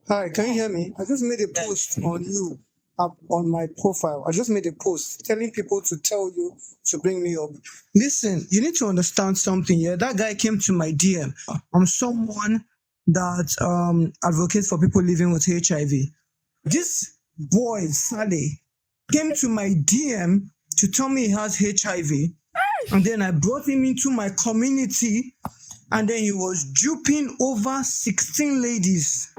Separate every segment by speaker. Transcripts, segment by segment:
Speaker 1: Hi, can you hear me? I just made a post on you up on my profile. I just made a post telling people to tell you to bring me up. Listen, you need to understand something. Yeah, that guy came to my DM. I'm someone that advocates for people living with HIV. This boy, Saleh, came to my DM to tell me he has HIV. And then I brought him into my community, and then he was duping over 16 ladies.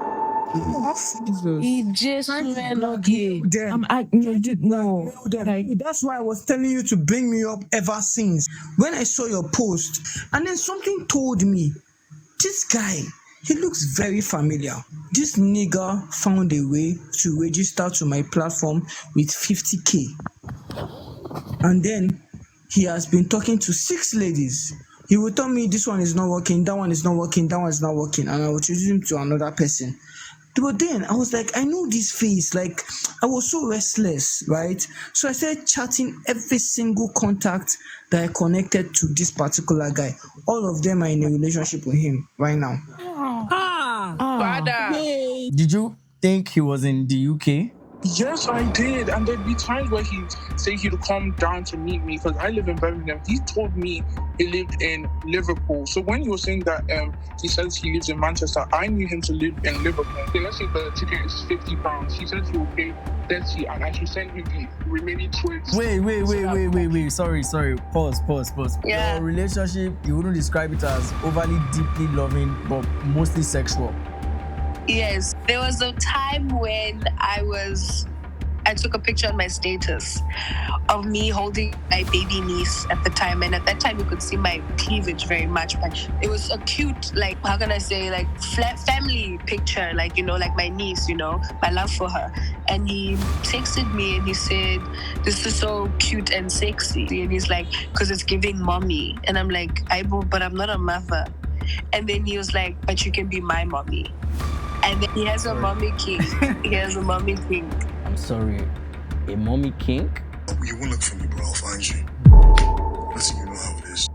Speaker 2: He just ran okay.
Speaker 1: Them.
Speaker 2: No.
Speaker 1: Like, that's why I was telling you to bring me up ever since. When I saw your post, and then something told me, this guy, he looks very familiar. This nigger found a way to register to my platform with 50K. And then he has been talking to 6 ladies. He will tell me this one is not working, that one is not working, that one is not working, and I will choose him to another person. But then I was like, I know this face. Like, I was so restless, right? So I started chatting every single contact that I connected to this particular guy. All of them are in a relationship with him right now.
Speaker 3: Father.
Speaker 4: Did you think he was in the UK?
Speaker 3: Yes, I did. And there'd be times where he'd say he'd come down to meet me because I live in Birmingham. He told me he lived in Liverpool. So when you were saying that he says he lives in Manchester, I knew him to live in Liverpool. So let's say the ticket is £50. He says he will pay 30 and I should send him the remaining 20.
Speaker 4: Wait. Sorry. Pause.
Speaker 2: Yeah.
Speaker 4: Your relationship, you wouldn't describe it as overly deeply loving, but mostly sexual.
Speaker 2: Yes. There was a time when I took a picture on my status of me holding my baby niece at the time. And at that time, you could see my cleavage very much. But it was a cute, like, how can I say, like, family picture, like, like my niece, my love for her. And he texted me and he said, this is so cute and sexy. And he's like, because it's giving mommy. And I'm like, but I'm not a mother. And then he was like, but you can be my mommy. And then he has a mommy king.
Speaker 4: I'm sorry, a mommy kink?
Speaker 5: You won't look for me, bro. I'll find you. Letting you know how it is.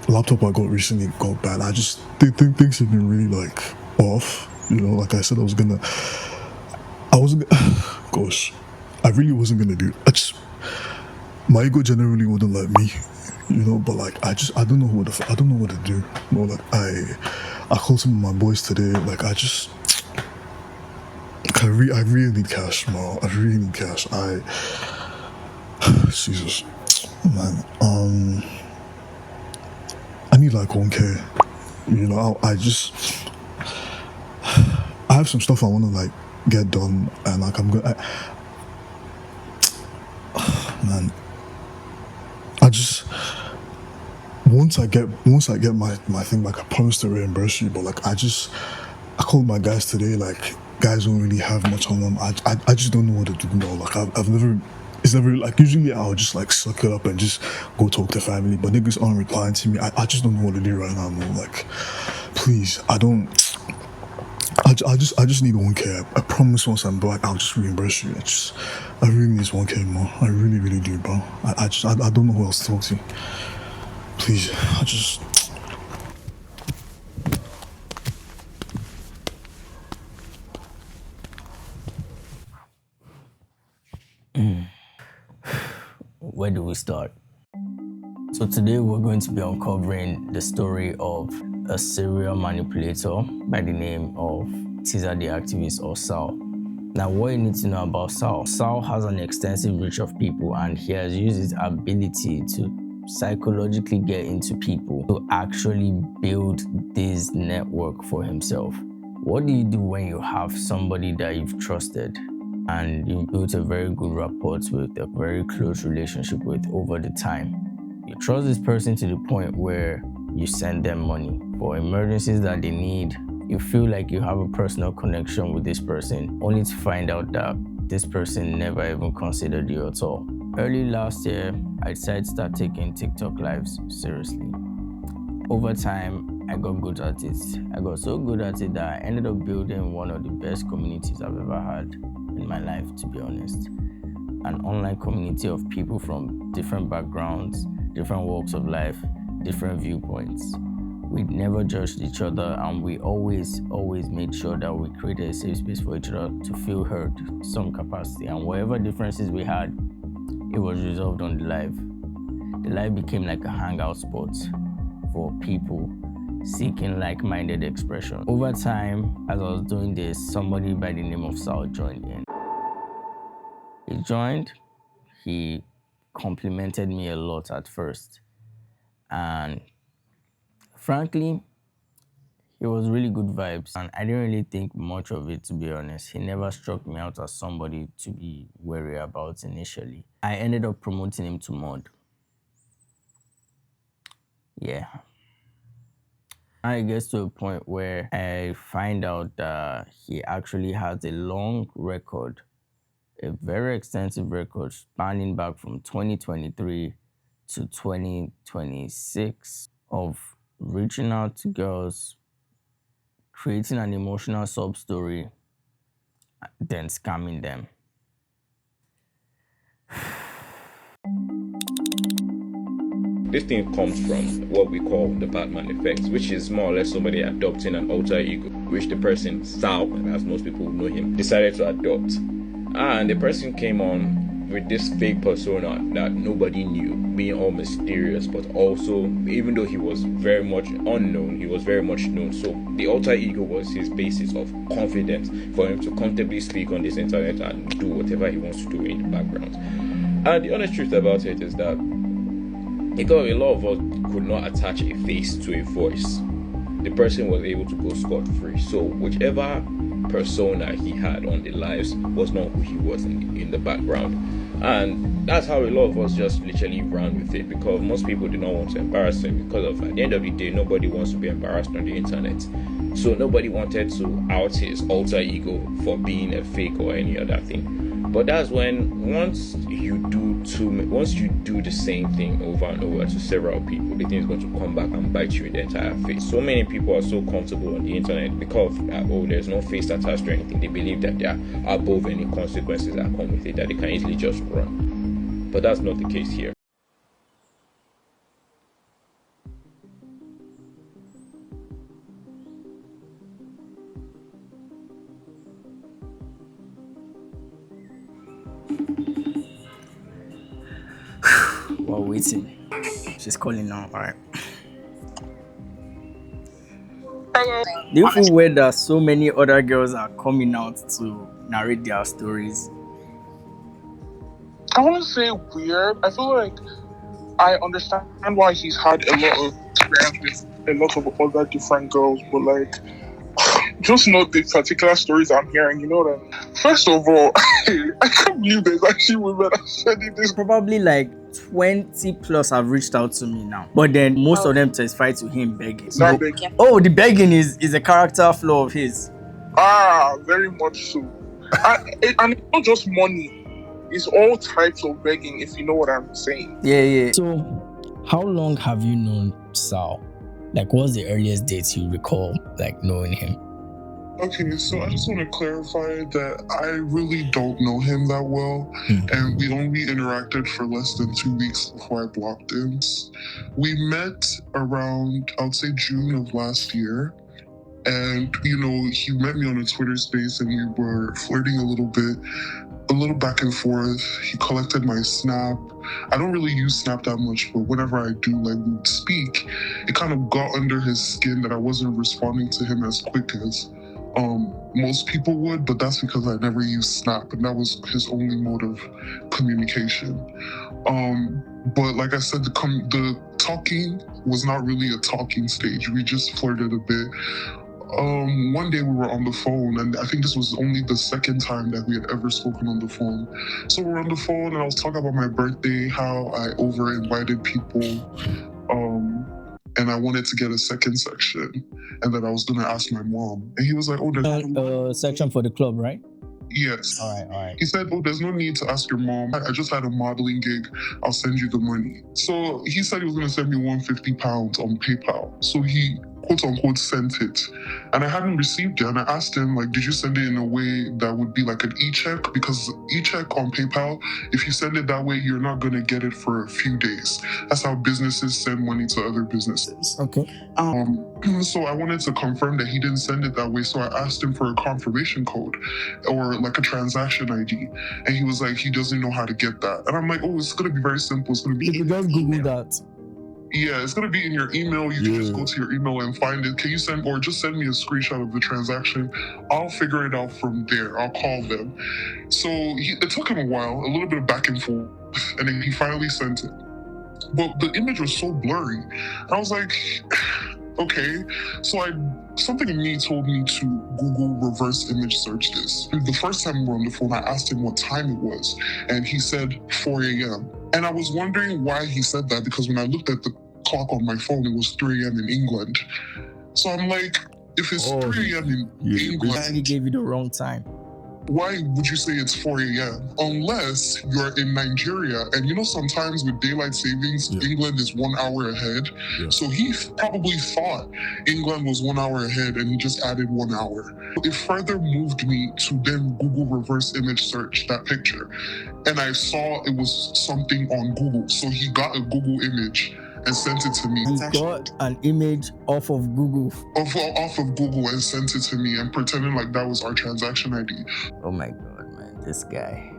Speaker 5: Laptop I got recently got bad. I just think things have been really like off. Like I said, I was gosh, I really wasn't gonna do. My ego generally wouldn't let me, But like I don't know I don't know what to do. Like I called some of my boys today. Like I really need cash, man. I really need cash. Jesus, man. I need like 1K. I have some stuff I want to like get done, and like I'm good. Man, I just once I get my thing back, I promise to reimburse you. But like I called my guys today. Like guys don't really have much on them. I just don't know what to do now. Like I've never. It's never like usually I'll just like suck it up and just go talk to family. But niggas aren't replying to me. I just don't know what to do right now, man. Like, please, I just need 1K. I promise once I'm back, I'll just reimburse you. I really need 1K more. I really, really do, bro. I don't know who else to talk to. Please,
Speaker 4: Where do we start? So today we're going to be uncovering the story of a serial manipulator by the name of Teaser the Activist, or Sal. Now, what you need to know about Sal. Sal has an extensive reach of people, and he has used his ability to psychologically get into people to actually build this network for himself. What do you do when you have somebody that you've trusted and you've built a very good rapport with, a very close relationship with over the time? You trust this person to the point where you send them money for emergencies that they need. You feel like you have a personal connection with this person, only to find out that this person never even considered you at all. Early last year, I decided to start taking TikTok lives seriously. Over time, I got good at it. I got so good at it that I ended up building one of the best communities I've ever had in my life, to be honest. An online community of people from different backgrounds, different walks of life, different viewpoints. We never judged each other, and we always made sure that we created a safe space for each other to feel heard to some capacity. And whatever differences we had, it was resolved on the live. The live became like a hangout spot for people seeking like-minded expression. Over time, as I was doing this, somebody by the name of Sal joined in. He joined, he complimented me a lot at first, and frankly, it was really good vibes, and I didn't really think much of it, to be honest. He never struck me out as somebody to be wary about initially. I ended up promoting him to mod. Yeah. Now it gets to a point where I find out that he actually has a long record, a very extensive record spanning back from 2023 to 2026 of reaching out to girls, creating an emotional sub-story, then scamming them.
Speaker 6: This thing comes from what we call the Batman effect, which is more or less somebody adopting an alter ego, which the person, Sal, as most people know him, decided to adopt. And the person came on with this fake persona that nobody knew, being all mysterious, but also, even though he was very much unknown, he was very much known. So the alter ego was his basis of confidence for him to comfortably speak on this internet and do whatever he wants to do in the background. And the honest truth about it is that because a lot of us could not attach a face to a voice, the person was able to go scot-free. So whichever persona he had on the lives was not who he was in the background. And that's how a lot of us just literally ran with it, because most people did not want to embarrass him, because of, at the end of the day, nobody wants to be embarrassed on the internet. So nobody wanted to out his alter ego for being a fake or any other thing. But that's when once you do the same thing over and over to several people, the thing is going to come back and bite you in the entire face. So many people are so comfortable on the internet because there's no face attached to anything. They believe that they are above any consequences that come with it, that they can easily just run. But that's not the case here.
Speaker 4: While waiting, she's calling now. All right. Do you feel weird that so many other girls are coming out to narrate their stories?
Speaker 3: I wouldn't say weird. I feel like I understand why he's had a lot of experience with a lot of other different girls, but like, just know the particular stories I'm hearing, you know what I mean? First of all, I can't believe there's actually women sending this.
Speaker 4: Probably like 20 plus have reached out to me now, but then most of them testify to him begging.
Speaker 3: Not begging.
Speaker 4: Oh, the begging is a character flaw of his.
Speaker 3: Very much so. And it's not just money. It's all types of begging, if you know what I'm saying.
Speaker 4: Yeah. So, how long have you known Sal? Like, what's the earliest date you recall, like, knowing him?
Speaker 5: Okay, so I just want to clarify that I really don't know him that well, and we only interacted for less than 2 weeks before I blocked him. We met around, I would say, June of last year, and, you know, he met me on a Twitter space, and we were flirting a little bit. a little back and forth. He collected my Snap. I don't really use Snap that much, but whenever I do, like we would speak, it kind of got under his skin that I wasn't responding to him as quick as most people would, but that's because I never used Snap, and that was his only mode of communication. But like I said, the talking was not really a talking stage. We just flirted a bit. One day we were on the phone, and I think this was only the second time that we had ever spoken on the phone. So we're on the phone, and I was talking about my birthday, how I over invited people, and I wanted to get a second section, and that I was gonna ask my mom. And he was like, "Oh, there's
Speaker 4: Section for the club, right?
Speaker 5: Yes.
Speaker 4: All right.
Speaker 5: He said, "Oh, there's no need to ask your mom. I just had a modeling gig. I'll send you the money." So he said he was going to send me £150 on PayPal. So he quote unquote sent it. And I hadn't received it. And I asked him, like, did you send it in a way that would be like an e-check? Because e-check on PayPal, if you send it that way, you're not going to get it for a few days. That's how businesses send money to other businesses.
Speaker 4: Okay.
Speaker 5: So I wanted to confirm that he didn't send it that way. So I asked him for a confirmation code or like a transaction ID. And he was like, he doesn't know how to get that. And I'm like, oh, it's going to be very simple. It's going to be
Speaker 4: You could just Google that.
Speaker 5: Yeah, it's going to be in your email. You can just go to your email and find it. Can you send, or just send me a screenshot of the transaction? I'll figure it out from there. I'll call them. So it took him a while, a little bit of back and forth, and then he finally sent it. But the image was so blurry. I was like, okay. So something in me told me to Google reverse image search this. The first time we were on the phone, I asked him what time it was, and he said 4 a.m. And I was wondering why he said that, because when I looked at the clock on my phone, it was 3 a.m. in England. So I'm like, if it's 3 a.m. in England,
Speaker 4: he gave you the wrong time.
Speaker 5: Why would you say it's 4 a.m.? Unless you're in Nigeria, and you know sometimes with daylight savings, England is 1 hour ahead. So he probably thought England was 1 hour ahead, and he just added 1 hour. It further moved me to then Google reverse image search that picture, and I saw it was something on Google. So he got a Google image and sent it to me.
Speaker 4: He got an image off of Google.
Speaker 5: Off of Google and sent it to me, and pretending like that was our transaction ID.
Speaker 4: Oh my God, man, this guy.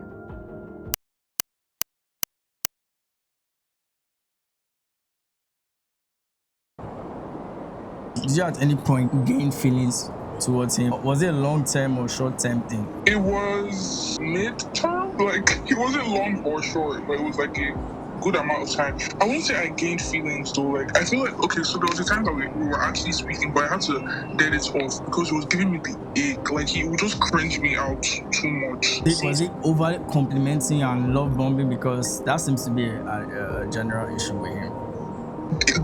Speaker 4: Did you at any point gain feelings towards him? Was it a long-term or short-term thing?
Speaker 3: It was mid-term. Like, it wasn't long or short, but it was like a good amount of time. I won't say I gained feelings though. Like, I feel like, okay, so there was a time that we were actually speaking, but I had to dead it off because he was giving me the ick. Like, he would just cringe me out too much.
Speaker 4: Was it over complimenting and love bombing? Because that seems to be a general issue with him.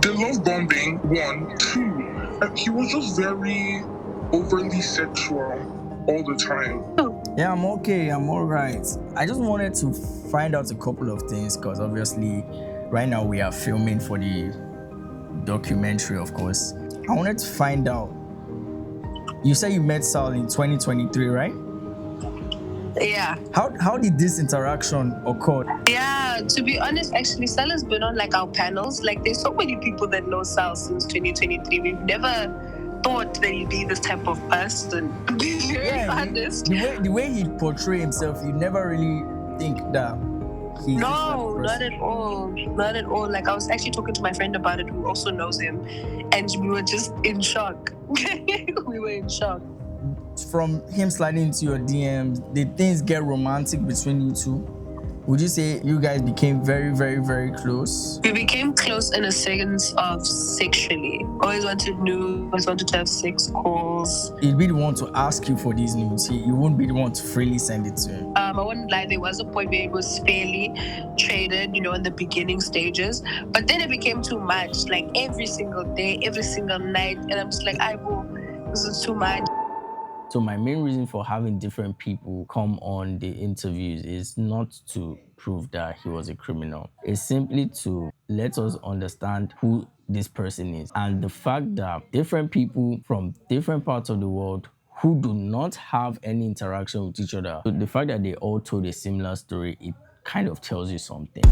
Speaker 3: The love bombing, 1, 2, he was just very overly sexual all the time.
Speaker 4: Yeah, I'm okay. I'm all right. I just wanted to find out a couple of things because obviously right now we are filming for the documentary, of course. I wanted to find out. You said you met Sal in 2023, right?
Speaker 2: Yeah.
Speaker 4: How did this interaction occur?
Speaker 2: Yeah, to be honest, actually, Sal has been on like our panels. Like, there's so many people that know Sal since 2023. We've never thought that he'd be this type of person. To be very honest.
Speaker 4: The way he portrays himself, you never really think that he's
Speaker 2: No, not at all. Not at all. Like, I was actually talking to my friend about it who also knows him, and we were just in shock. We were in shock.
Speaker 4: From him sliding into your DMs, did things get romantic between you two? Would you say you guys became very, very, very close?
Speaker 2: We became close in a sense of sexually. Always wanted news, always wanted to have sex calls.
Speaker 4: He'd be the one to ask you for these news. You wouldn't be the one to freely send it to him.
Speaker 2: I wouldn't lie, there was a point where it was fairly traded, you know, in the beginning stages. But then it became too much, like every single day, every single night. And I'm just like, this is too much.
Speaker 4: So my main reason for having different people come on the interviews is not to prove that he was a criminal. It's simply to let us understand who this person is. And the fact that different people from different parts of the world who do not have any interaction with each other, the fact that they all told a similar story, it kind of tells you something.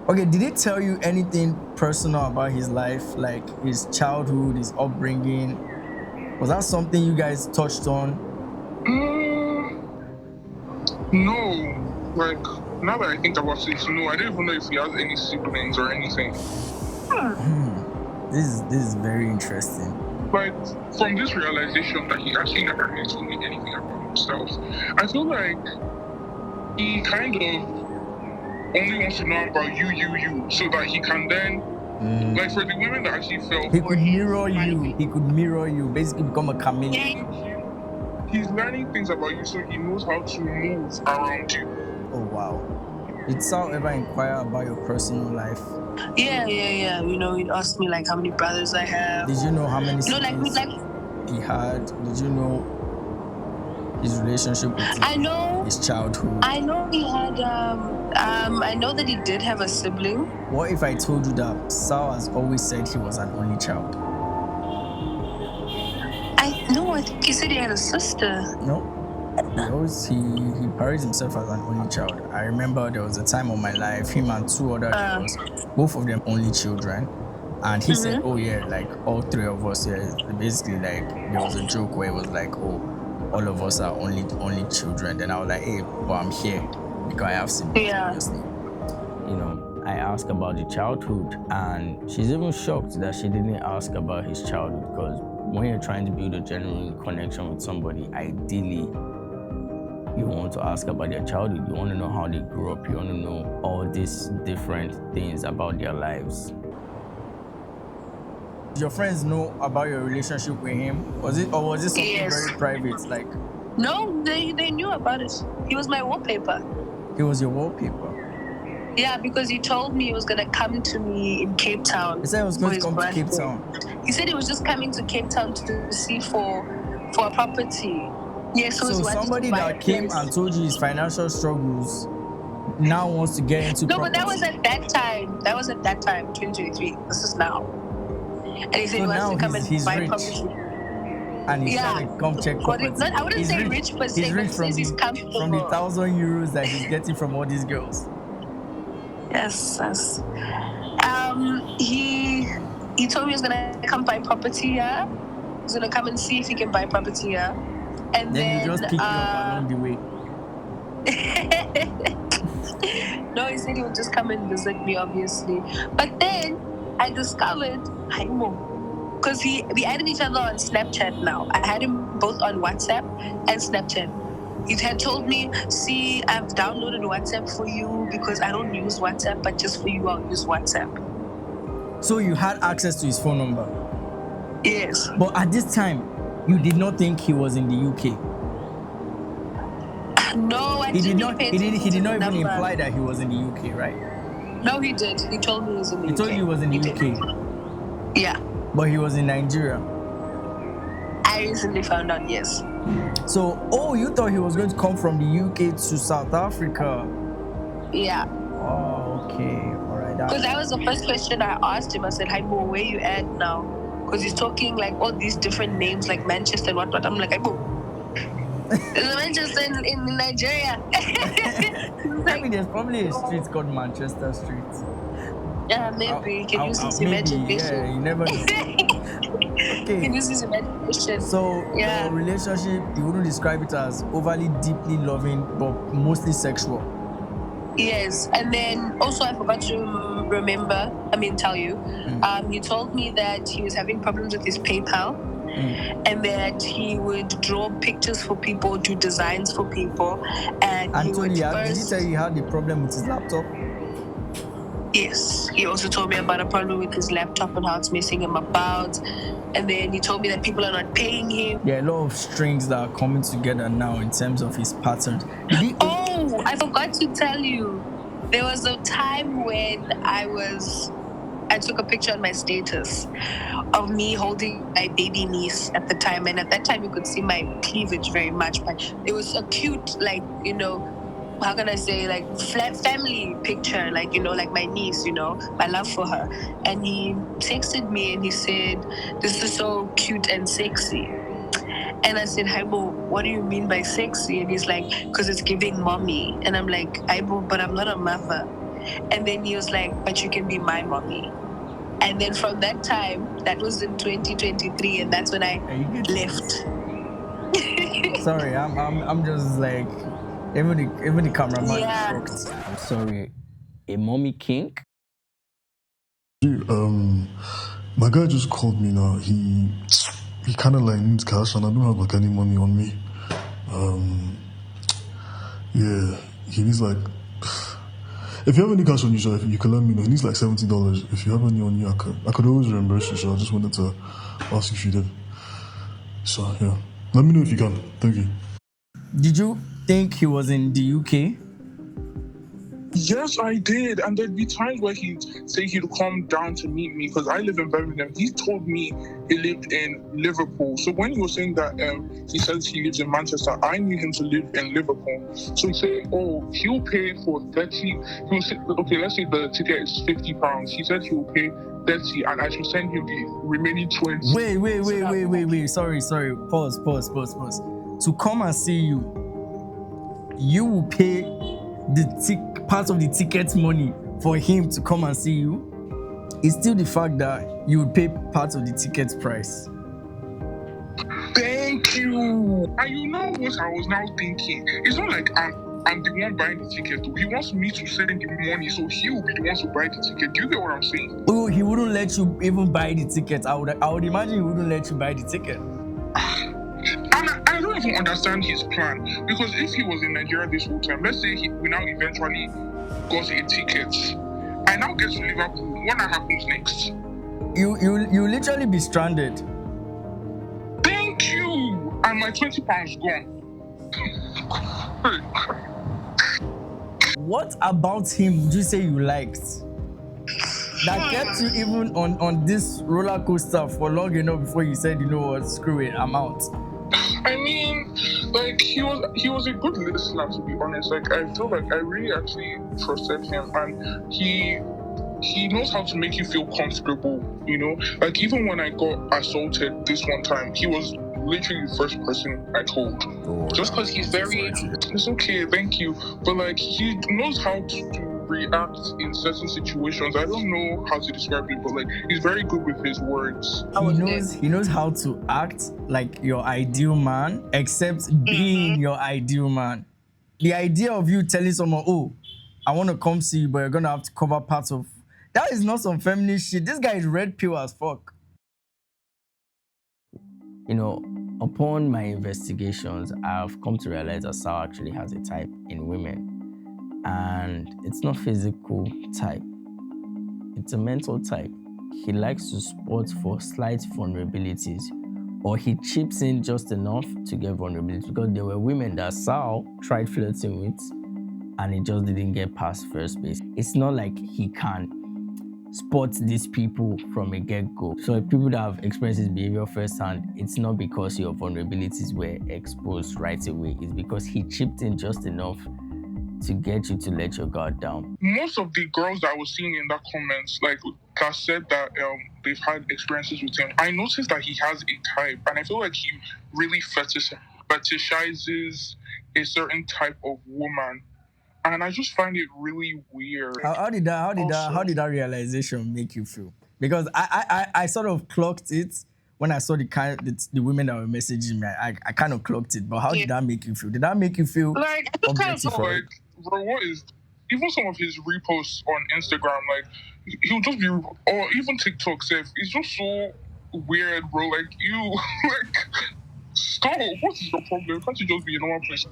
Speaker 4: Okay, did he tell you anything personal about his life, like his childhood, his upbringing? Was that something you guys touched on?
Speaker 3: No. Like, now that I think about it, no, I don't even know if he has any siblings or anything.
Speaker 4: This is very interesting.
Speaker 3: But from this realization that he actually never really told me anything about himself, I feel like he kind of only wants to know about you, so that he can then, like for the women that actually fell
Speaker 4: He
Speaker 3: for
Speaker 4: could
Speaker 3: him,
Speaker 4: mirror you. He could mirror you, basically become a chameleon.
Speaker 3: he's learning things about you, so he knows how to move around you.
Speaker 4: Oh wow. Did Sal ever inquire about your personal life?
Speaker 2: Yeah. You know, he'd ask me like how many brothers I have.
Speaker 4: Did you know how many
Speaker 2: You know,
Speaker 4: siblings he had? Did you know his relationship with you?
Speaker 2: I know
Speaker 4: his childhood.
Speaker 2: I know he had I know that he did have a sibling.
Speaker 4: What if I told you that Sal has always said he was an only child?
Speaker 2: I think he said he had a sister.
Speaker 4: No. He parades himself as an only child. I remember there was a time of my life, him and two other girls, both of them only children. And he said, oh yeah, like all three of us, yeah, basically like there was a joke where it was like, oh, all of us are only children. Then I was like, hey, well, I'm here because I have siblings, obviously. You know, I asked about the childhood, and she's even shocked that she didn't ask about his childhood, because when you're trying to build a genuine connection with somebody, ideally, you want to ask about their childhood. You want to know how they grew up. You want to know all these different things about their lives. Did your friends know about your relationship with him? Was it something very private? Like,
Speaker 2: no, they knew about it. He was my wallpaper.
Speaker 4: He was your wallpaper?
Speaker 2: Yeah, because he told me he was gonna come to me in Cape Town.
Speaker 4: He said he was going to come to Cape Town.
Speaker 2: He said he was just coming to Cape Town to see for a property. Yeah, so
Speaker 4: somebody that came and told you his financial struggles now wants to get into property.
Speaker 2: But that was at that time. 2023. This is now. And he said he wants to come and buy
Speaker 4: rich.
Speaker 2: Property.
Speaker 4: And he's trying to come check property.
Speaker 2: I wouldn't say rich per se,
Speaker 4: he's rich from
Speaker 2: he's comfortable.
Speaker 4: From the 1,000 euros that he's getting from all these girls.
Speaker 2: Yes. He told me he was gonna come buy property here. He's gonna come and see if he can buy property here. And then
Speaker 4: you just pick you up along the way.
Speaker 2: No, he said he would just come and visit me, obviously. But then I discovered because we added each other on Snapchat now. I had him both on WhatsApp and Snapchat. He had told me, see, I've downloaded WhatsApp for you because I don't use WhatsApp, but just for you, I'll use WhatsApp.
Speaker 4: So you had access to his phone number?
Speaker 2: Yes.
Speaker 4: But at this time, you did not think he was in the UK?
Speaker 2: No,
Speaker 4: he did not even imply that he was in the UK, right?
Speaker 2: No, he did. He told me he was in the UK.
Speaker 4: He told you he was in the UK?
Speaker 2: Yeah.
Speaker 4: But he was in Nigeria?
Speaker 2: I recently found out, yes.
Speaker 4: So, you thought he was going to come from the UK to South Africa?
Speaker 2: Yeah.
Speaker 4: Oh, okay. All right.
Speaker 2: Because that was the first question I asked him. I said, hi, Mo, where you at now? Because he's talking like all these different names, like Manchester and whatnot. I'm like, hi, Mo. There's Manchester in Nigeria.
Speaker 4: I mean, there's probably a street called Manchester Street.
Speaker 2: Yeah, maybe. Can you use his imagination?
Speaker 4: Yeah, you never know. Okay.
Speaker 2: Can use his imagination.
Speaker 4: So, your relationship, you wouldn't describe it as overly deeply loving, but mostly sexual?
Speaker 2: Yes. And then also I forgot to tell you. You told me that he was having problems with his PayPal. And that he would draw pictures for people, do designs for people, and he would
Speaker 4: did he tell you he had a problem with his laptop?
Speaker 2: Yes, he also told me about a problem with his laptop and how it's messing him about. And then he told me that people are not paying him.
Speaker 4: There are a lot of strings that are coming together now in terms of his pattern.
Speaker 2: I forgot to tell you. There was a time when I took a picture on my status of me holding my baby niece at the time. And at that time, you could see my cleavage very much. But it was a cute, how can I say, family picture, like my niece, my love for her. And he texted me and he said, this is so cute and sexy. And I said, Haibo, what do you mean by sexy? And he's like, because it's giving mommy. And I'm like, Haibo, but I'm not a mother. And then he was like, but you can be my mommy. And then from that time, that was in 2023, and that's when I left.
Speaker 4: Sorry, I'm just like, even the cameraman is shocked. I'm sorry, a mommy kink?
Speaker 5: Dude, my guy just called me now. He kind of like needs cash, and I don't have like any money on me. Yeah, he needs like. If you have any cash on you, sure, you can let me know. He needs like $70. If you have any on you, I could always reimburse you. So I just wanted to ask if you did. So yeah, let me know if you can. Thank you.
Speaker 4: Did you think he was in the UK?
Speaker 3: Yes, I did. And there'd be times where he'd say he'd come down to meet me because I live in Birmingham. He told me he lived in Liverpool. So when he was saying that he says he lives in Manchester, I knew him to live in Liverpool. So he said, oh, he'll pay for 30. He will say, okay, let's say the ticket is £50. He said he'll pay 30 and I should send him the remaining 20.
Speaker 4: Wait. Sorry. Pause. To come and see you, you will pay part of the ticket money for him to come and see you. It's still the fact that you would pay part of the ticket price.
Speaker 3: Thank you. And you know what I was now thinking? It's not like I'm the one buying the ticket. He wants me to send him the money, so he will be the one to buy the ticket. Do you get what I'm saying?
Speaker 4: Oh, he wouldn't let you even buy the ticket. I would imagine he wouldn't let you buy the ticket.
Speaker 3: And I don't even understand his plan, because if he was in Nigeria this whole time, let's say we now eventually got a ticket, I now get to Liverpool. What happens next?
Speaker 4: You literally be stranded.
Speaker 3: Thank you. And my £20 gone.
Speaker 4: What about him would you say you liked that kept you even on this roller coaster for long enough before you said, you know what, screw it, I'm out?
Speaker 3: I mean, like, he was a good listener, to be honest. Like, I feel like I really actually trusted him, and he knows how to make you feel comfortable, you know? Like, even when I got assaulted this one time, he was literally the first person I told. Just because he's very... It's okay, thank you. But, like, he knows how to react in certain situations. I don't know how to describe it, but, like, he's very good with his words.
Speaker 4: He knows how to act like your ideal man, except being your ideal man. The idea of you telling someone, oh, I want to come see you, but you're going to have to cover parts of... That is not some feminist shit. This guy is red pill as fuck. You know, upon my investigations, I've come to realize that Sal actually has a type in women. And it's not physical type. It's a mental type. He likes to spot for slight vulnerabilities, or he chips in just enough to get vulnerability, because there were women that Sal tried flirting with and it just didn't get past first base. It's not like he can spot these people from a get-go. So if people that have experienced his behavior firsthand, it's not because your vulnerabilities were exposed right away. It's because he chipped in just enough to get you to let your guard down.
Speaker 3: Most of the girls that I was seeing in the comments, like, that said that they've had experiences with him, I noticed that he has a type, and I feel like he really fetishizes a certain type of woman. And I just find it really weird.
Speaker 4: How did that realization make you feel? Because I sort of clocked it when I saw the women that were messaging me. I kind of clocked it, but how did that make you feel? Did that make you feel
Speaker 3: like, I just kind of felt like, bro, what is... Even some of his reposts on Instagram, like, he'll just be... Or even TikTok, it's just so weird, bro. Like, you... like, stop. What is your problem? Can't you just be in a normal place?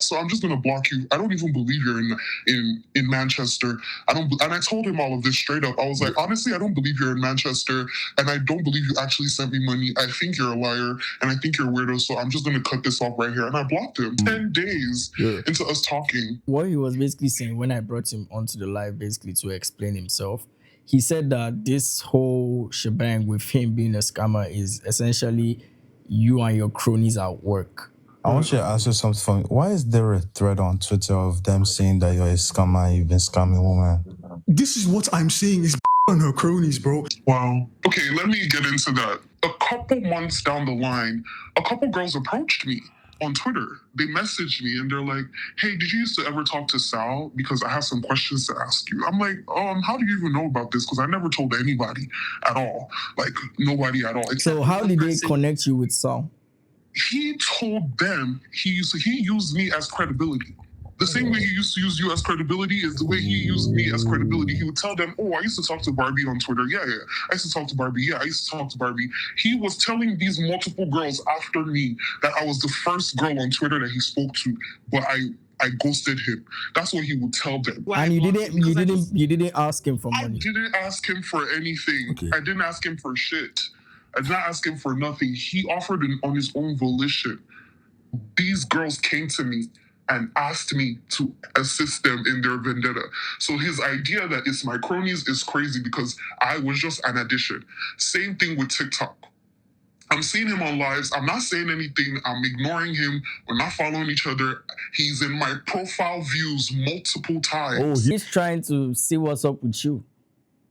Speaker 3: So I'm just gonna block you. I don't even believe you're in Manchester. And I told him all of this straight up. I was like, honestly, I don't believe you're in Manchester, and I don't believe you actually sent me money. I think you're a liar, and I think you're a weirdo. So I'm just gonna cut this off right here. And I blocked him 10 days into us talking.
Speaker 4: What he was basically saying when I brought him onto the live, basically to explain himself, he said that this whole shebang with him being a scammer is essentially you and your cronies at work.
Speaker 7: I want you to answer something for me. Why is there a thread on Twitter of them saying that you're a scammer and you've been scamming women?
Speaker 5: This is what I'm saying is and her cronies, bro. Wow. Okay, let me get into that. A couple months down the line, a couple girls approached me. on Twitter. They messaged me and they're like, hey, did you used to ever talk to Sal? Because I have some questions to ask you. I'm like, how do you even know about this? Because I never told anybody at all. Like, nobody at all.
Speaker 4: So how did they connect you with Sal?
Speaker 5: He told them he used me as credibility. The same way he used to use you as credibility is the way he used me as credibility. He would tell them, oh, I used to talk to Barbie on Twitter. Yeah. I used to talk to Barbie. Yeah, I used to talk to Barbie. He was telling these multiple girls after me that I was the first girl on Twitter that he spoke to, but I ghosted him. That's what he would tell them.
Speaker 4: And you didn't ask him for money.
Speaker 5: I didn't ask him for anything.
Speaker 4: Okay.
Speaker 5: I didn't ask him for shit. I did not ask him for nothing. He offered on his own volition. These girls came to me and asked me to assist them in their vendetta. So his idea that it's my cronies is crazy because I was just an addition. Same thing with TikTok. I'm seeing him on lives. I'm not saying anything. I'm ignoring him. We're not following each other. He's in my profile views multiple times.
Speaker 4: Oh, he's trying to see what's up with you.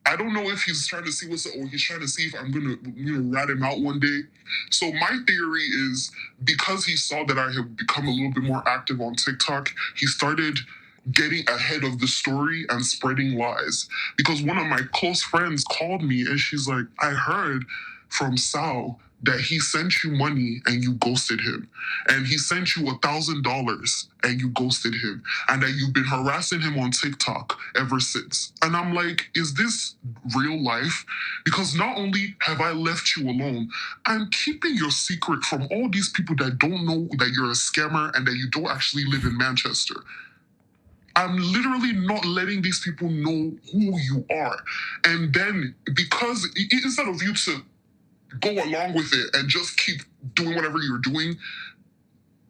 Speaker 5: I don't know if he's trying to see what's up or he's trying to see if I'm going to rat him out one day. So my theory is because he saw that I have become a little bit more active on TikTok, he started getting ahead of the story and spreading lies. Because one of my close friends called me and she's like, I heard from Sal that he sent you money and you ghosted him. And he sent you $1,000 and you ghosted him. And that you've been harassing him on TikTok ever since. And I'm like, is this real life? Because not only have I left you alone, I'm keeping your secret from all these people that don't know that you're a scammer and that you don't actually live in Manchester. I'm literally not letting these people know who you are. And then because instead of you to go along with it and just keep doing whatever you're doing,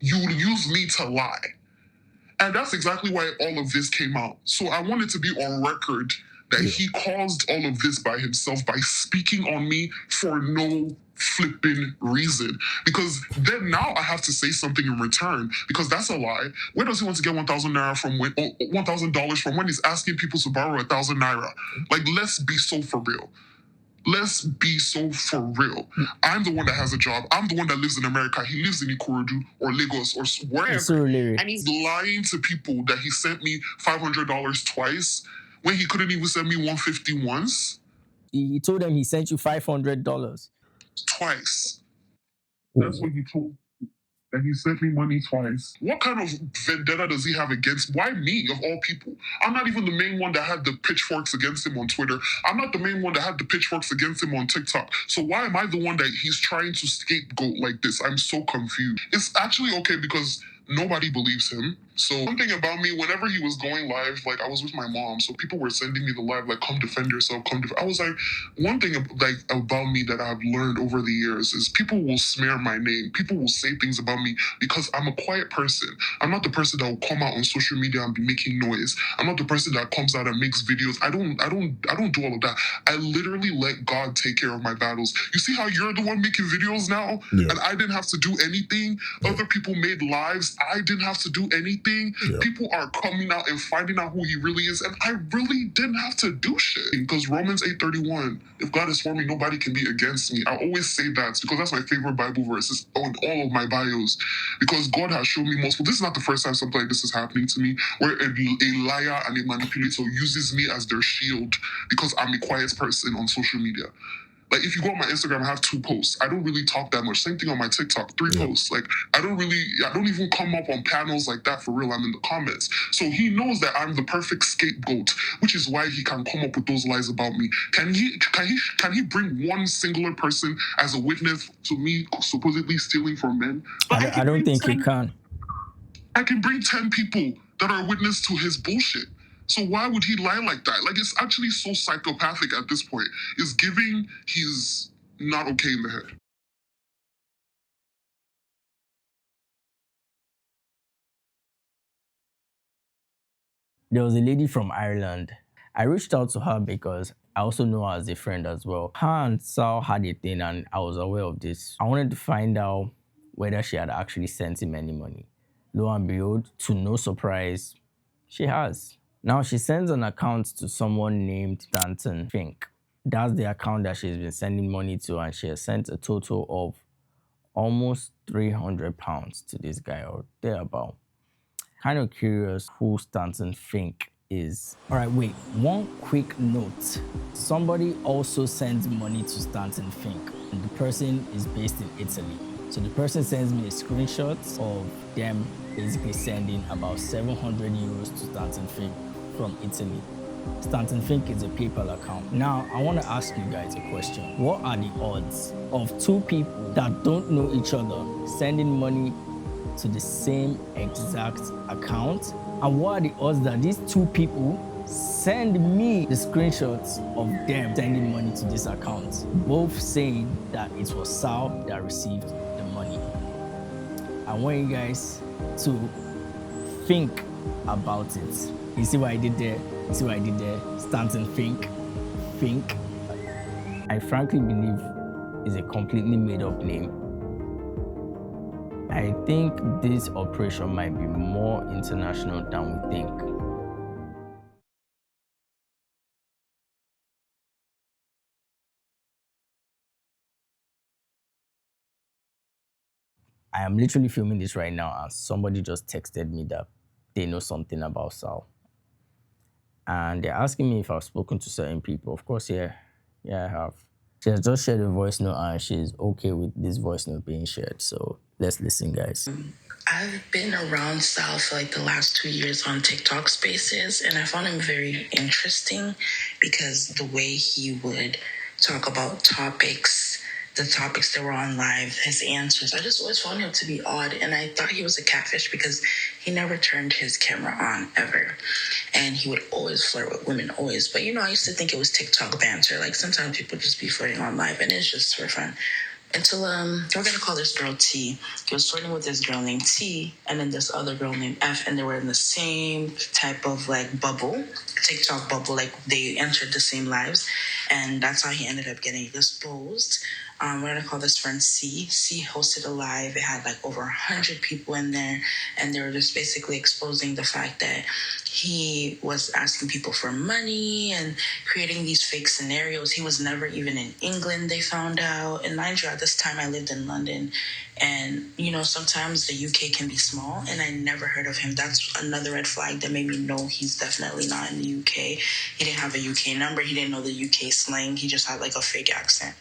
Speaker 5: you use me to lie. And that's exactly why all of this came out. So I wanted to be on record that he caused all of this by himself by speaking on me for no flipping reason. Because then now I have to say something in return because that's a lie. Where does he want to get 1,000 naira from when $1,000 from when he's asking people to borrow 1,000 naira? Like, let's be so for real. Let's be so for real. I'm the one that has a job. I'm the one that lives in America. He lives in Ikorodu or Lagos or wherever. And he's lying to people that he sent me $500 twice when he couldn't even send me $150 once.
Speaker 4: He told them he sent you $500.
Speaker 5: Twice. That's what he told. And he sent me money twice. What kind of vendetta does he have against? Why me, of all people? I'm not even the main one that had the pitchforks against him on Twitter. I'm not the main one that had the pitchforks against him on TikTok. So why am I the one that he's trying to scapegoat like this? I'm so confused. It's actually okay because nobody believes him. So one thing about me, whenever he was going live, like I was with my mom, so people were sending me the live, like, come defend yourself, I was like, one thing like about me that I've learned over the years is people will smear my name. People will say things about me because I'm a quiet person. I'm not the person that will come out on social media and be making noise. I'm not the person that comes out and makes videos. I don't do all of that. I literally let God take care of my battles. You see how you're the one making videos now? Yeah. And I didn't have to do anything. Yeah. Other people made lives. I didn't have to do anything. Yeah. People are coming out and finding out who he really is, and I really didn't have to do shit. Because Romans 8:31, if God is for me, nobody can be against me. I always say that because that's my favorite Bible verse. It's on all of my bios. Because God has shown me multiple. This is not the first time something like this is happening to me, where a liar and a manipulator uses me as their shield because I'm a quiet person on social media. Like, if you go on my Instagram, I have 2 posts. I don't really talk that much. Same thing on my TikTok, 3 posts. Like, I don't even come up on panels like that for real. I'm in the comments. So he knows that I'm the perfect scapegoat, which is why he can come up with those lies about me. Can he bring one singular person as a witness to me supposedly stealing from men?
Speaker 4: I don't think he can.
Speaker 5: I can bring 10 people that are witness to his bullshit. So why would he lie like that? Like, it's actually so psychopathic at this point. It's giving he's not okay in the head.
Speaker 4: There was a lady from Ireland. I reached out to her because I also know her as a friend as well. Her and Sal had a thing and I was aware of this. I wanted to find out whether she had actually sent him any money. Lo and behold, to no surprise, she has. Now she sends an account to someone named Danton Fink. That's the account that she's been sending money to, and she has sent a total of almost 300 pounds to this guy or thereabout. Kind of curious who Stanton Fink is. All right, wait, one quick note. Somebody also sends money to Stanton Fink, and the person is based in Italy. So the person sends me a screenshot of them basically sending about 700 euros to Stanton Fink from Italy. Stanton Fink is a PayPal account. Now, I want to ask you guys a question. What are the odds of two people that don't know each other sending money to the same exact account? And what are the odds that these two people send me the screenshots of them sending money to this account, both saying that it was Sal that received the money? I want you guys to think about it. You see what I did there? You see what I did there? Stanton Fink. I frankly believe is a completely made up name. I think this operation might be more international than we think. I am literally filming this right now and somebody just texted me that they know something about Sal. And they're asking me if I've spoken to certain people. Of course, yeah, I have. She has just shared a voice note and she's okay with this voice note being shared. So let's listen, guys.
Speaker 8: I've been around Sal for like the last 2 years on TikTok Spaces, and I found him very interesting because the way he would talk about the topics that were on live, his answers, I just always found him to be odd, and I thought he was a catfish because he never turned his camera on ever, and he would always flirt with women, always. But I used to think it was TikTok banter. Like sometimes people just be flirting on live, and it's just for fun. Until we're gonna call this girl T. He was flirting with this girl named T, and then this other girl named F, and they were in the same type of like bubble, TikTok bubble. Like they entered the same lives, and that's how he ended up getting exposed. We're gonna call this friend C. C hosted a live. It had like over 100 people in there, and they were just basically exposing the fact that he was asking people for money and creating these fake scenarios. He was never even in England, they found out. And mind you, at this time I lived in London, and sometimes the UK can be small, and I never heard of him. That's another red flag that made me know he's definitely not in the UK. He didn't have a UK number. He didn't know the UK slang. He just had like a fake accent.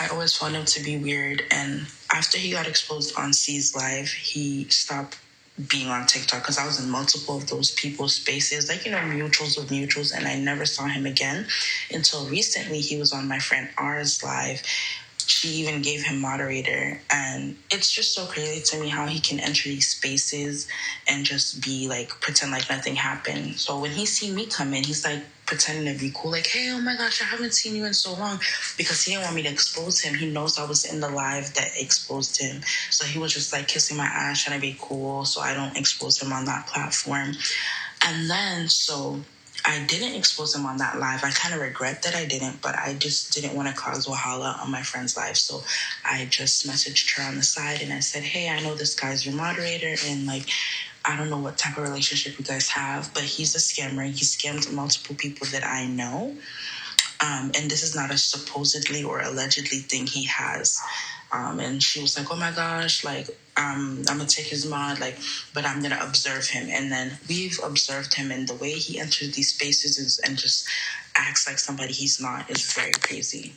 Speaker 8: I always found him to be weird, and after he got exposed on C's live, he stopped being on TikTok because I was in multiple of those people's spaces, like, mutuals of mutuals, and I never saw him again until recently. He was on my friend R's live. She even gave him moderator, and it's just so crazy to me how he can enter these spaces and just be like, pretend like nothing happened. So when he see me come in, he's like pretending to be cool, like, hey, oh my gosh, I haven't seen you in so long, because he didn't want me to expose him. He knows I was in the live that exposed him, so he was just like kissing my ass, trying to be cool so I don't expose him on that platform. And then so I didn't expose him on that live. I kind of regret that I didn't, but I just didn't want to cause Wahala on my friend's live. So I just messaged her on the side and I said, hey, I know this guy's your moderator, and like, I don't know what type of relationship you guys have, but he's a scammer. He scammed multiple people that I know. And this is not a supposedly or allegedly thing he has. And she was like, oh my gosh, like, I'm going to take his mod, like, but I'm going to observe him. And then we've observed him, and the way he enters these spaces and just acts like somebody he's not is very crazy.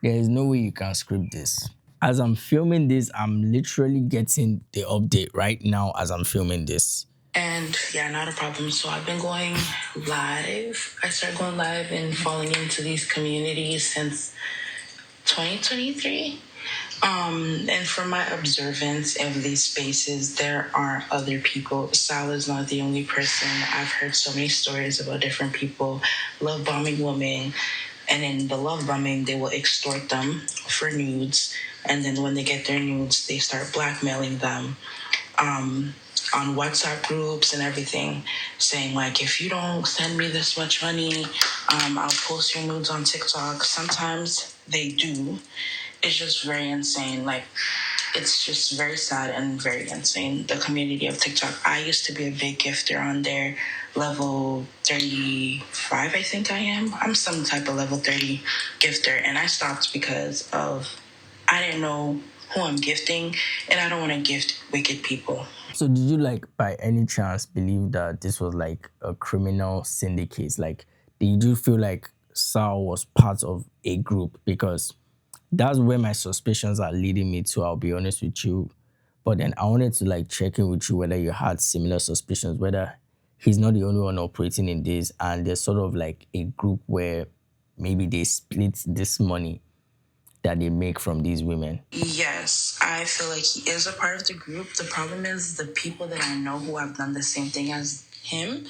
Speaker 4: There is no way you can script this. As I'm filming this, I'm literally getting the update right now as I'm filming this.
Speaker 8: And yeah, not a problem. So I've been going live. I started going live and falling into these communities since 2023. And from my observance of these spaces, there are other people. Sal is not the only person. I've heard so many stories about different people love bombing women. And in the love bombing, they will extort them for nudes. And then when they get their nudes, they start blackmailing them on WhatsApp groups and everything, saying like, if you don't send me this much money, I'll post your nudes on TikTok. Sometimes they do. It's just very insane. Like, it's just very sad and very insane, the community of TikTok. I used to be a big gifter on there, level 35, I think I am. I'm some type of level 30 gifter, and I stopped because of, I didn't know who I'm gifting, and I don't want to gift wicked people.
Speaker 4: So did you like by any chance believe that this was like a criminal syndicate? Like did you feel like Sal was part of a group? Because that's where my suspicions are leading me to, I'll be honest with you. But then I wanted to like check in with you whether you had similar suspicions, whether he's not the only one operating in this and there's sort of like a group where maybe they split this money that they make from these women.
Speaker 8: Yes, I feel like he is a part of the group. The problem is the people that I know who have done the same thing as him,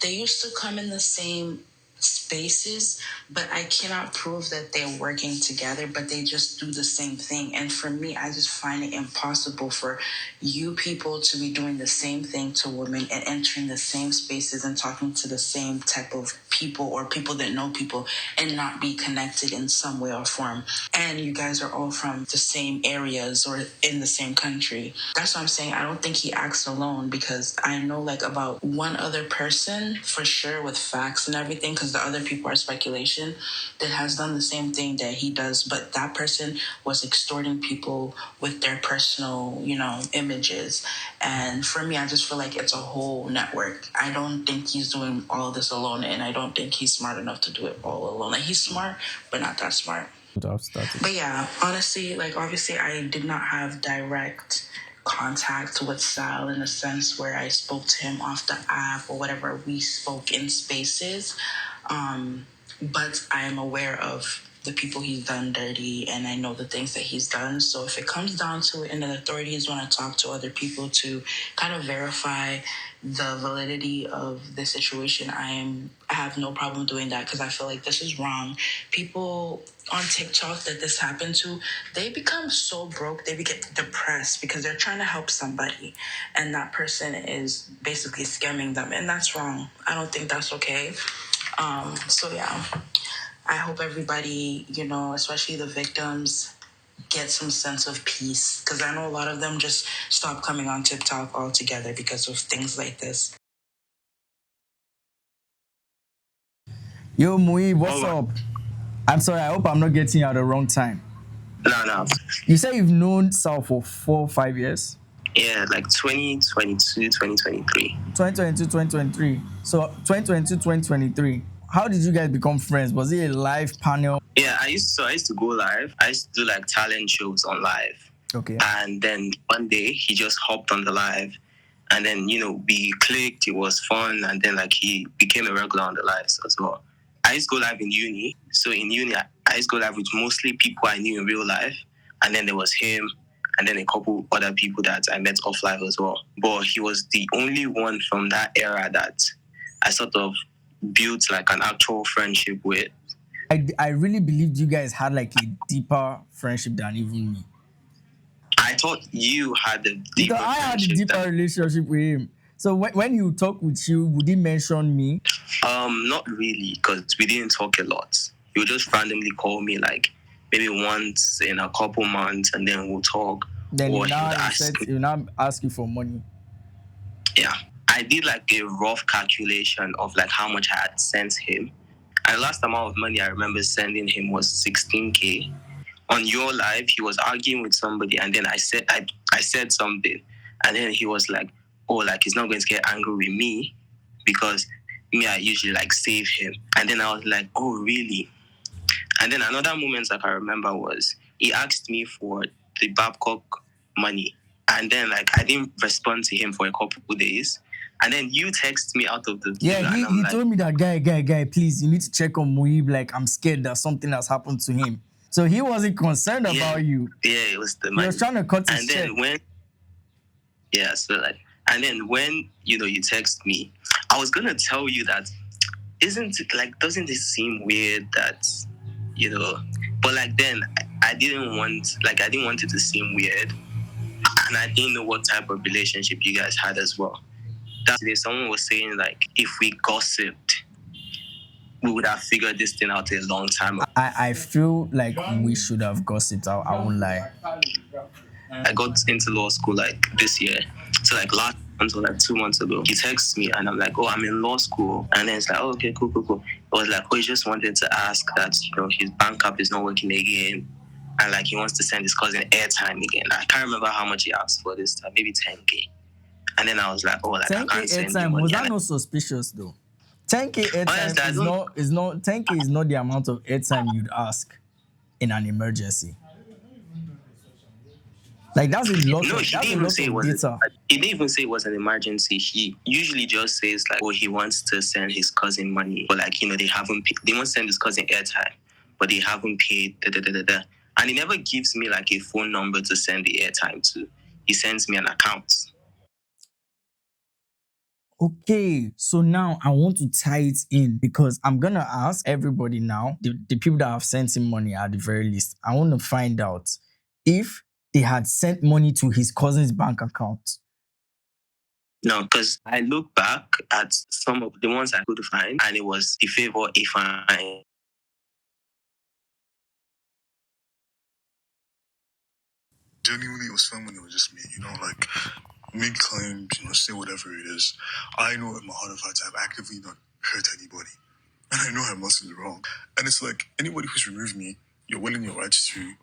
Speaker 8: they used to come in the same spaces, but I cannot prove that they're working together, but they just do the same thing. And for me, I just find it impossible for you people to be doing the same thing to women and entering the same spaces and talking to the same type of people or people that know people and not be connected in some way or form. And you guys are all from the same areas or in the same country. That's what I'm saying. I don't think he acts alone, because I know like about one other person for sure with facts and everything, because the other people are speculation, that has done the same thing that he does. But that person was extorting people with their personal, images. And for me, I just feel like it's a whole network. I don't think he's doing all of this alone, and I don't think he's smart enough to do it all alone. Like, he's smart, but not that smart. But yeah, honestly, like obviously I did not have direct contact with Sal in a sense where I spoke to him off the app or whatever. We spoke in spaces. But I am aware of the people he's done dirty, and I know the things that he's done. So if it comes down to it and the authorities want to talk to other people to kind of verify the validity of the situation, I have no problem doing that, because I feel like this is wrong. People on TikTok that this happened to, they become so broke, they get depressed because they're trying to help somebody, and that person is basically scamming them, and that's wrong. I don't think that's okay. So yeah, I hope everybody, especially the victims, get some sense of peace, because I know a lot of them just stop coming on TikTok altogether because of things like this.
Speaker 4: Yo, Mui, what's up? I'm sorry, I hope I'm not getting you at the wrong time.
Speaker 9: No.
Speaker 4: You say you've known Sal for 4 or 5 years?
Speaker 9: Yeah, like 2022, 2023.
Speaker 4: 2022, 2023. So 2022, 2023. How did you guys become friends? Was it a live panel?
Speaker 9: Yeah, I used to go live. I used to do like talent shows on live.
Speaker 4: Okay.
Speaker 9: And then one day he just hopped on the live, and then we clicked. It was fun, and then like he became a regular on the lives as well. I used to go live in uni. So in uni, I used to go live with mostly people I knew in real life, and then there was him, and then a couple other people that I met off live as well. But he was the only one from that era that I sort of built like an actual friendship with.
Speaker 4: I really believed you guys had like a deeper friendship than even me.
Speaker 9: I thought you had a deeper
Speaker 4: I had a
Speaker 9: friendship
Speaker 4: deeper relationship with him. So when you talk with you, would he mention me?
Speaker 9: Not really, because we didn't talk a lot. He would just randomly call me like maybe once in a couple months, and then we'll talk.
Speaker 4: Then
Speaker 9: or
Speaker 4: he will now ask you for money.
Speaker 9: Yeah. I did like a rough calculation of like how much I had sent him. And the last amount of money I remember sending him was 16K. On your live, he was arguing with somebody, and then I said something, and then he was like, "Oh, like he's not going to get angry with me because me, I usually like save him." And then I was like, "Oh, really?" And then another moment I can remember was he asked me for the Babcock money, and then like I didn't respond to him for a couple of days. And then you text me out of the blue.
Speaker 4: Yeah, he told me that guy, please, you need to check on Muib. Like, I'm scared that something has happened to him. So he wasn't concerned about you.
Speaker 9: Yeah, it was the money.
Speaker 4: He was trying to cut his check.
Speaker 9: And then when you text me, I was gonna tell you that doesn't it seem weird that but like then I didn't want it to seem weird, and I didn't know what type of relationship you guys had as well. Someone was saying like if we gossiped, we would have figured this thing out a long time ago.
Speaker 4: I feel like we should have gossiped. I won't lie.
Speaker 9: I got into law school like this year. So like last month or like 2 months ago, he texts me and I'm like, "Oh, I'm in law school." And then it's like, "Oh, okay, cool. It was like, "Oh, he just wanted to ask that, his bank app is not working again." and like he wants to send his cousin airtime again. I can't remember how much he asked for this time, maybe 10K. And then I was like, oh, like I
Speaker 4: 10K
Speaker 9: can't send you
Speaker 4: airtime,
Speaker 9: money.
Speaker 4: was that not suspicious though? 10K
Speaker 9: Honestly, I
Speaker 4: airtime
Speaker 9: don't.
Speaker 4: is not 10K is not the amount of airtime you'd ask in an emergency. Like that's a lot
Speaker 9: No,
Speaker 4: of
Speaker 9: he didn't even say it was.
Speaker 4: data.
Speaker 9: He didn't even say it was an emergency. He usually just says like, oh, he wants to send his cousin money, or like they haven't. They want to send his cousin airtime, but they haven't paid. Da, da, da, da, da. And he never gives me like a phone number to send the airtime to. He sends me an account.
Speaker 4: Okay, so now I want to tie it in because I'm gonna ask everybody now, the people that have sent him money at the very least. I want to find out if they had sent money to his cousin's bank account.
Speaker 9: No, because I look back at some of the ones I could find, and it was the favor a fine.
Speaker 5: Genuinely, it was fun when it was just me, like make claims, say whatever it is. I know in my heart of hearts I've actively not hurt anybody. And I know I'm mostly wrong. And it's like anybody who's removed me, you're willing your rights to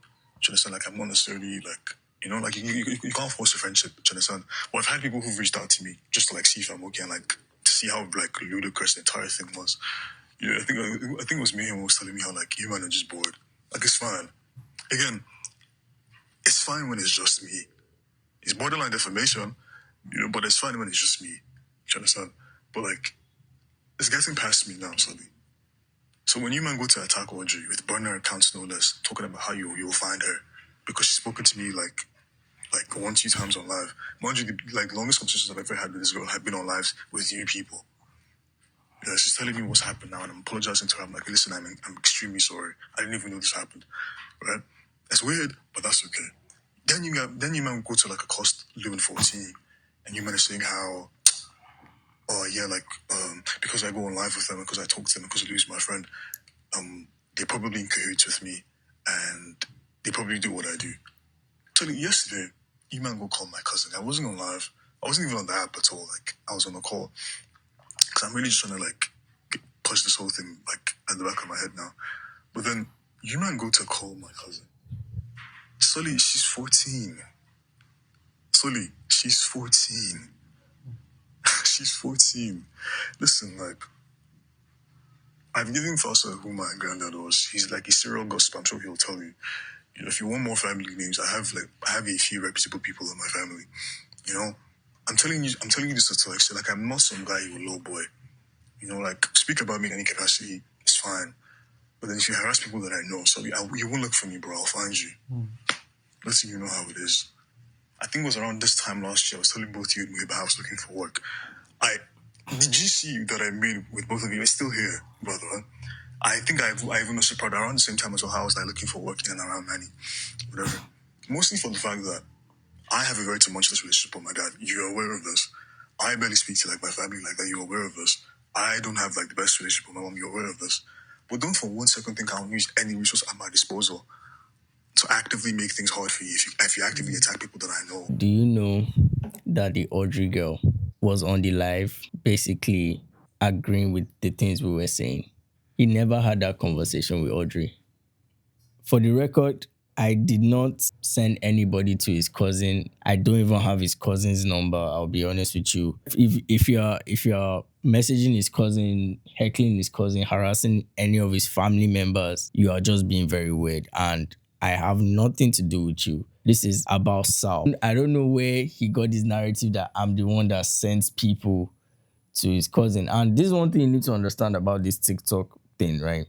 Speaker 5: understand, like I'm not necessarily like, like you can't force a friendship, do you understand? But I've had people who've reached out to me just to like see if I'm okay and like to see how like ludicrous the entire thing was. I think it was me who was telling me how like you man are just bored. Like it's fine. Again, it's fine when it's just me. It's borderline defamation, but it's fine when it's just me. Do you understand? But like, it's getting past me now, slowly. So when you man go to attack Audrey with burner accounts no less, talking about how you'll find her because she's spoken to me like 1-2 times on live. Mind you, the longest conversations I've ever had with this girl have been on lives with you people. She's telling me what's happened now, and I'm apologizing to her. I'm like, listen, I'm extremely sorry. I didn't even know this happened. Right? It's weird, but that's okay. Then you man go to like a cost living 14, and you man are saying how, oh yeah, like because I go on live with them, because I talk to them, because I lose my friend, they probably in cahoots with me, and they probably do what I do. So yesterday, you man go call my cousin. I wasn't on live. I wasn't even on the app at all. Like I was on a call because I'm really just trying to like push this whole thing like at the back of my head now. But then you man go to call my cousin. Sully, she's 14. Sully, she's 14. She's 14. Listen, like, I've given Foster who my granddad was. He's like a serial gossip. I'm sure he'll tell you. If you want more family names, I have a few reputable people in my family. I'm telling you this to like say like I'm not some guy who low boy. Like speak about me in any capacity, it's fine. But then if you harass people that I know, so you won't look for me, bro. I'll find you. Let's see, you know how it is. I think it was around this time last year. I was telling both you and Muhiba I was looking for work. The GC that I made with both of you is still here, brother. I think I even also proud around the same time as well. How I was like looking for work in and around Manny, whatever. Mostly for the fact that I have a very tumultuous relationship with my dad. You're aware of this. I barely speak to like my family like that. You're aware of this. I don't have like the best relationship with my mom. You're aware of this. But don't for 1 second think I'll use any resource at my disposal to actively make things hard for you if you actively attack people that I know.
Speaker 4: Do you know that the Audrey girl was on the live basically agreeing with the things we were saying? He never had that conversation with Audrey. For the record, I did not send anybody to his cousin. I don't even have his cousin's number. I'll be honest with you. If you're messaging his cousin, heckling his cousin, harassing any of his family members, you are just being very weird. And I have nothing to do with you. This is about Sal. I don't know where he got this narrative that I'm the one that sends people to his cousin. And this is one thing you need to understand about this TikTok thing, right?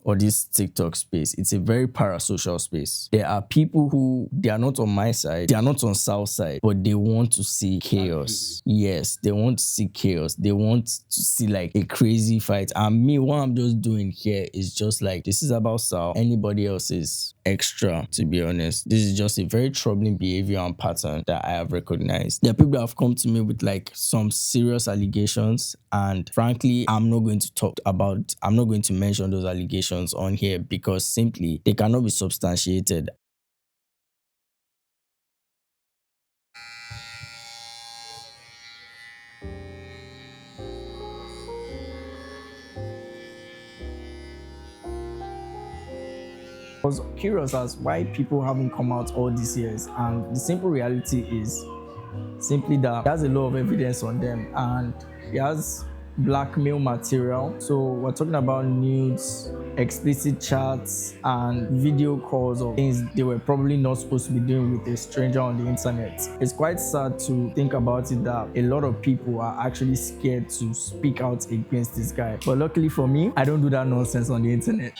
Speaker 4: Or this TikTok space. It's a very parasocial space. There are people who, they are not on my side, they are not on South side, but they want to see chaos. Yes, they want to see chaos. They want to see like a crazy fight. And me, what I'm just doing here is just like, this is about South. Anybody else is extra, to be honest. This is just a very troubling behavior and pattern that I have recognized. There are people that have come to me with like some serious allegations, and frankly, I'm not going to mention those allegations on here because simply they cannot be substantiated. I was curious as why people haven't come out all these years, and the simple reality is simply that he has a lot of evidence on them and he has blackmail material. So we're talking about nudes, explicit chats, and video calls of things they were probably not supposed to be doing with a stranger on the internet. It's quite sad to think about it that a lot of people are actually scared to speak out against this guy. But luckily for me, I don't do that nonsense on the internet.